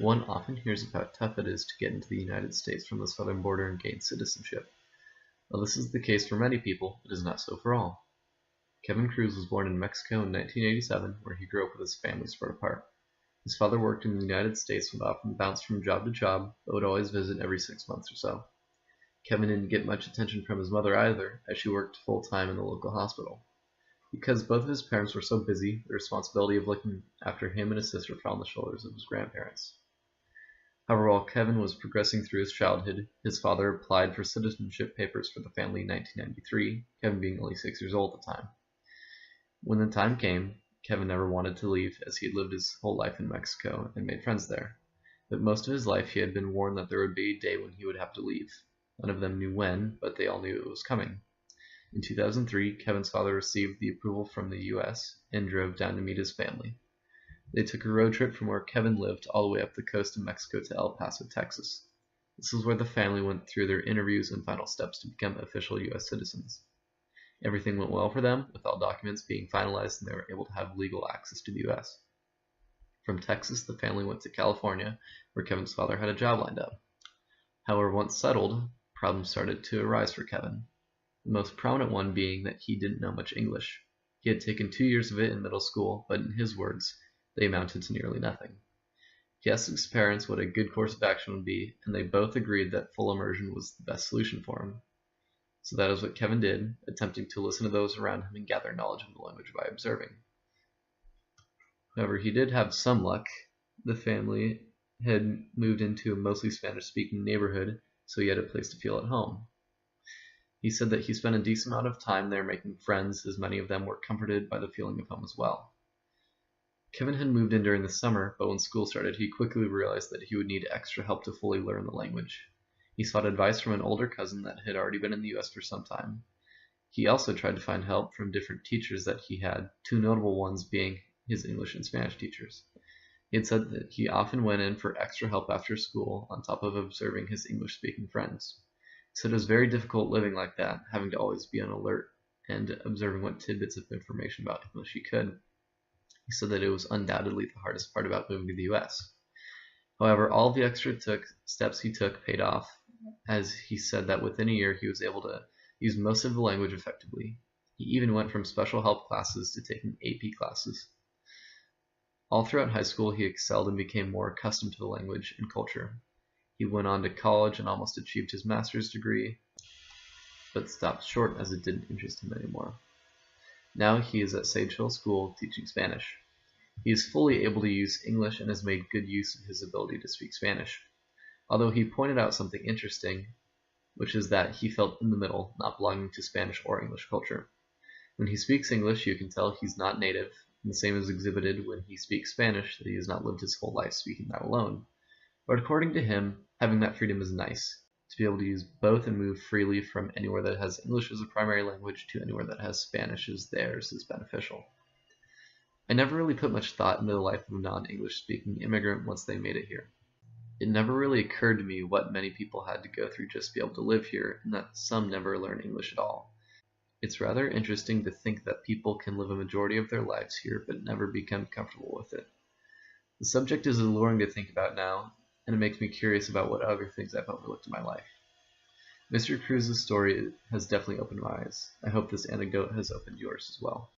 One often hears about how tough it is to get into the United States from the southern border and gain citizenship. While this is the case for many people, it is not so for all. Kevin Cruz was born in Mexico in 1987, where he grew up with his family spread apart. His father worked in the United States and would often bounce from job to job, but would always visit every 6 months or so. Kevin didn't get much attention from his mother either, as she worked full-time in the local hospital. Because both of his parents were so busy, the responsibility of looking after him and his sister fell on the shoulders of his grandparents. However, while Kevin was progressing through his childhood, his father applied for citizenship papers for the family in 1993, Kevin being only 6 years old at the time. When the time came, Kevin never wanted to leave, as he had lived his whole life in Mexico and made friends there. But most of his life he had been warned that there would be a day when he would have to leave. None of them knew when, but they all knew it was coming. In 2003, Kevin's father received the approval from the U.S. and drove down to meet his family. They took a road trip from where Kevin lived all the way up the coast of Mexico to El Paso, Texas. This is where the family went through their interviews and final steps to become official U.S. citizens. Everything went well for them, with all documents being finalized, and they were able to have legal access to the U.S. From Texas, the family went to California, where Kevin's father had a job lined up. However, once settled, problems started to arise for Kevin. The most prominent one being that he didn't know much English. He had taken 2 years of it in middle school, but in his words, they amounted to nearly nothing. He asked his parents what a good course of action would be, and they both agreed that full immersion was the best solution for him. So that is what Kevin did, attempting to listen to those around him and gather knowledge of the language by observing. However, he did have some luck. The family had moved into a mostly Spanish-speaking neighborhood, so he had a place to feel at home. He said that he spent a decent amount of time there making friends, as many of them were comforted by the feeling of home as well. Kevin had moved in during the summer, but when school started, he quickly realized that he would need extra help to fully learn the language. He sought advice from an older cousin that had already been in the U.S. for some time. He also tried to find help from different teachers that he had, two notable ones being his English and Spanish teachers. He had said that he often went in for extra help after school, on top of observing his English-speaking friends. He said it was very difficult living like that, having to always be on alert and observing what tidbits of information about English he could. He said that it was undoubtedly the hardest part about moving to the U.S. However, all of the extra steps he took paid off, as he said that within a year he was able to use most of the language effectively. He even went from special help classes to taking AP classes. All throughout high school, he excelled and became more accustomed to the language and culture. He went on to college and almost achieved his master's degree, but stopped short as it didn't interest him anymore. Now he is at Sage Hill School teaching Spanish. He is fully able to use English and has made good use of his ability to speak Spanish. Although he pointed out something interesting, which is that he felt in the middle, not belonging to Spanish or English culture. When he speaks English, you can tell he's not native, and the same is exhibited when he speaks Spanish, that he has not lived his whole life speaking that alone. But according to him, having that freedom is nice, to be able to use both and move freely from anywhere that has English as a primary language to anywhere that has Spanish as theirs is beneficial. I never really put much thought into the life of a non-English speaking immigrant once they made it here. It never really occurred to me what many people had to go through just to be able to live here, and that some never learn English at all. It's rather interesting to think that people can live a majority of their lives here but never become comfortable with it. The subject is alluring to think about now, and it makes me curious about what other things I've overlooked in my life. Mr. Cruz's story has definitely opened my eyes. I hope this anecdote has opened yours as well.